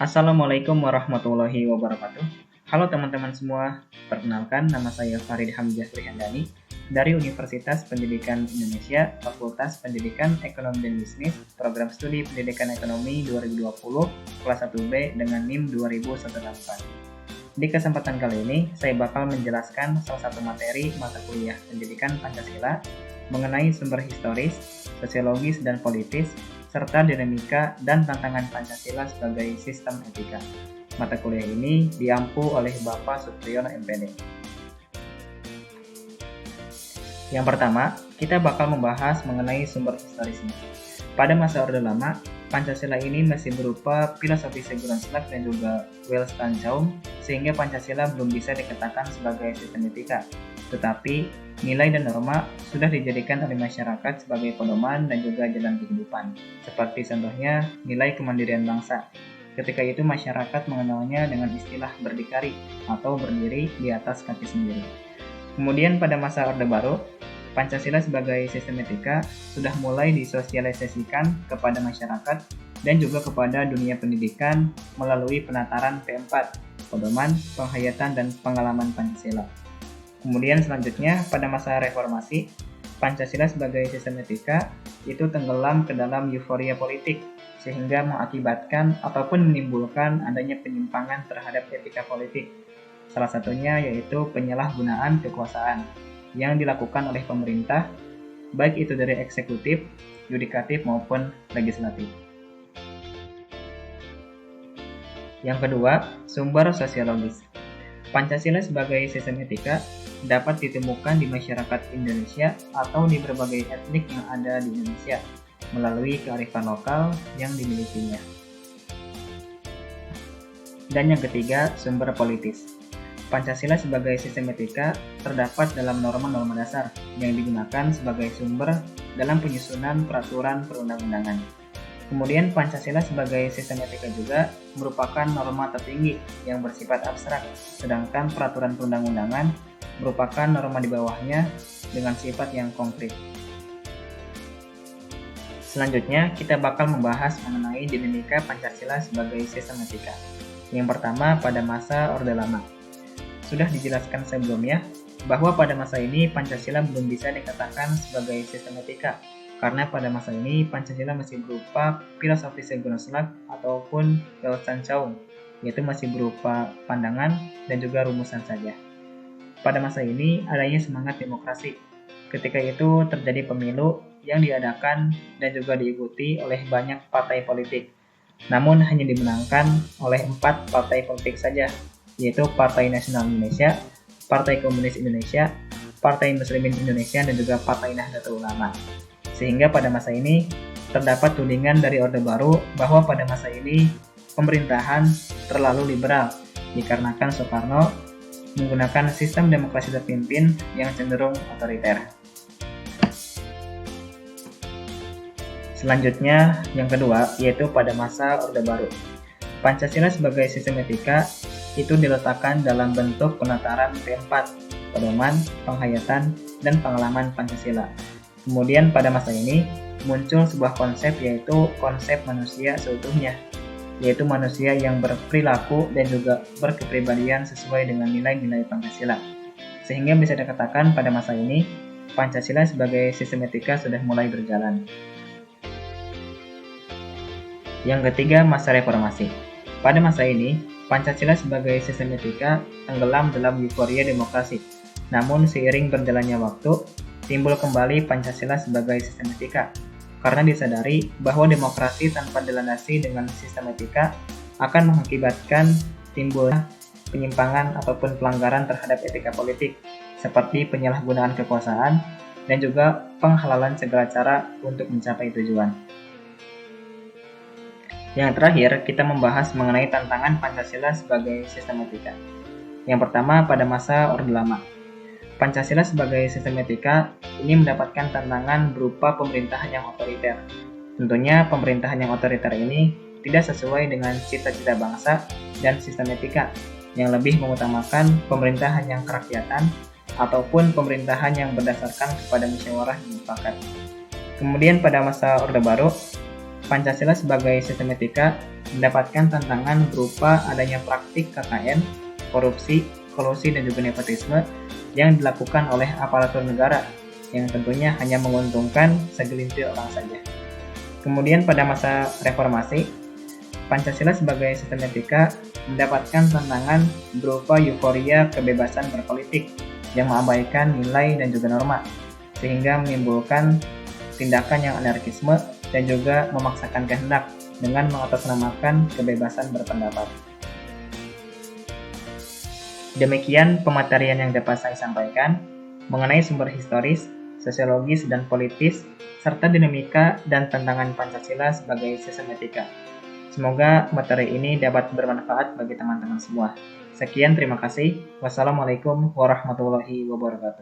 Assalamualaikum warahmatullahi wabarakatuh. Halo teman-teman semua, perkenalkan nama saya Farid Hamzah Rihandani dari Universitas Pendidikan Indonesia, Fakultas Pendidikan Ekonomi dan Bisnis, Program Studi Pendidikan Ekonomi 2020, kelas 1B dengan NIM 2018. Di kesempatan kali ini, saya bakal menjelaskan salah satu materi mata kuliah Pendidikan Pancasila mengenai sumber historis, sosiologis dan politis, serta dinamika dan tantangan Pancasila sebagai sistem etika. Mata kuliah ini diampu oleh Bapak Supriyono MPD. Yang pertama, kita bakal membahas mengenai sumber historisnya. Pada masa Orde Lama, Pancasila ini masih berupa filosofi Sigurunslag dan juga Welstanschauung, sehingga Pancasila belum bisa dikatakan sebagai sistem etika. Tetapi, nilai dan norma sudah dijadikan oleh masyarakat sebagai pedoman dan juga jalan kehidupan. Seperti contohnya, nilai kemandirian bangsa. Ketika itu masyarakat mengenalnya dengan istilah berdikari atau berdiri di atas kaki sendiri. Kemudian pada masa Orde Baru, Pancasila sebagai sistem etika sudah mulai disosialisasikan kepada masyarakat dan juga kepada dunia pendidikan melalui penataran P4, pedoman, penghayatan, dan pengalaman Pancasila. Kemudian selanjutnya pada masa reformasi, Pancasila sebagai sistem etika itu tenggelam ke dalam euforia politik sehingga mengakibatkan ataupun menimbulkan adanya penyimpangan terhadap etika politik. Salah satunya yaitu penyalahgunaan kekuasaan yang dilakukan oleh pemerintah, baik itu dari eksekutif, yudikatif maupun legislatif. Yang kedua, sumber sosiologis. Pancasila sebagai sistem etika dapat ditemukan di masyarakat Indonesia atau di berbagai etnik yang ada di Indonesia melalui kearifan lokal yang dimilikinya. Dan yang ketiga, sumber politis. Pancasila sebagai sistem etika terdapat dalam norma-norma dasar yang digunakan sebagai sumber dalam penyusunan peraturan perundang-undangan. Kemudian Pancasila sebagai sistem etika juga merupakan norma tertinggi yang bersifat abstrak, sedangkan peraturan perundang-undangan merupakan norma di bawahnya dengan sifat yang konkret. Selanjutnya, kita bakal membahas mengenai dinamika Pancasila sebagai sistem etika. Yang pertama, pada masa Orde Lama. Sudah dijelaskan sebelumnya bahwa pada masa ini Pancasila belum bisa dikatakan sebagai sistem etika karena pada masa ini Pancasila masih berupa filosofi Sigurunslag ataupun Weltanschauung, yaitu masih berupa pandangan dan juga rumusan saja. Pada masa ini adanya semangat demokrasi. Ketika itu terjadi pemilu yang diadakan dan juga diikuti oleh banyak partai politik, namun hanya dimenangkan oleh 4 partai politik saja, yaitu Partai Nasional Indonesia, Partai Komunis Indonesia, Partai Muslimin Indonesia, dan juga Partai Nahdlatul Ulama. Sehingga pada masa ini terdapat tudingan dari Orde Baru bahwa pada masa ini pemerintahan terlalu liberal dikarenakan Soekarno menggunakan sistem demokrasi terpimpin yang cenderung otoriter. Selanjutnya, yang kedua, yaitu pada masa Orde Baru. Pancasila sebagai sistem etika itu diletakkan dalam bentuk penataran P4, pedoman, penghayatan, dan pengalaman Pancasila. Kemudian pada masa ini muncul sebuah konsep yaitu konsep manusia seutuhnya, yaitu manusia yang berperilaku dan juga berkepribadian sesuai dengan nilai-nilai Pancasila. Sehingga bisa dikatakan pada masa ini Pancasila sebagai sistem etika sudah mulai berjalan. Yang ketiga, masa reformasi. Pada masa ini, Pancasila sebagai sistem etika tenggelam dalam euforia demokrasi. Namun seiring berjalannya waktu, timbul kembali Pancasila sebagai sistem etika karena disadari bahwa demokrasi tanpa dilandasi dengan sistem etika akan mengakibatkan timbulnya penyimpangan ataupun pelanggaran terhadap etika politik seperti penyalahgunaan kekuasaan dan juga penghalalan segala cara untuk mencapai tujuan. Yang terakhir, kita membahas mengenai tantangan Pancasila sebagai sistem etika. Yang pertama, pada masa Orde Lama. Pancasila sebagai sistem etika ini mendapatkan tantangan berupa pemerintahan yang otoriter. Tentunya pemerintahan yang otoriter ini tidak sesuai dengan cita-cita bangsa dan sistem etika yang lebih mengutamakan pemerintahan yang kerakyatan ataupun pemerintahan yang berdasarkan kepada musyawarah yang mufakat. Kemudian pada masa Orde Baru, Pancasila sebagai sistem etika mendapatkan tantangan berupa adanya praktik KKN, korupsi, kolusi, dan juga nepotisme yang dilakukan oleh aparatur negara yang tentunya hanya menguntungkan segelintir orang saja. Kemudian pada masa reformasi, Pancasila sebagai sistem etika mendapatkan tantangan berupa euforia kebebasan berpolitik yang mengabaikan nilai dan juga norma, sehingga menimbulkan tindakan yang anarkisme dan juga memaksakan kehendak dengan mengatasnamakan kebebasan berpendapat. Demikian pematerian yang dapat saya sampaikan mengenai sumber historis, sosiologis, dan politis, serta dinamika dan tantangan Pancasila sebagai sistem etika. Semoga materi ini dapat bermanfaat bagi teman-teman semua. Sekian, terima kasih. Wassalamualaikum warahmatullahi wabarakatuh.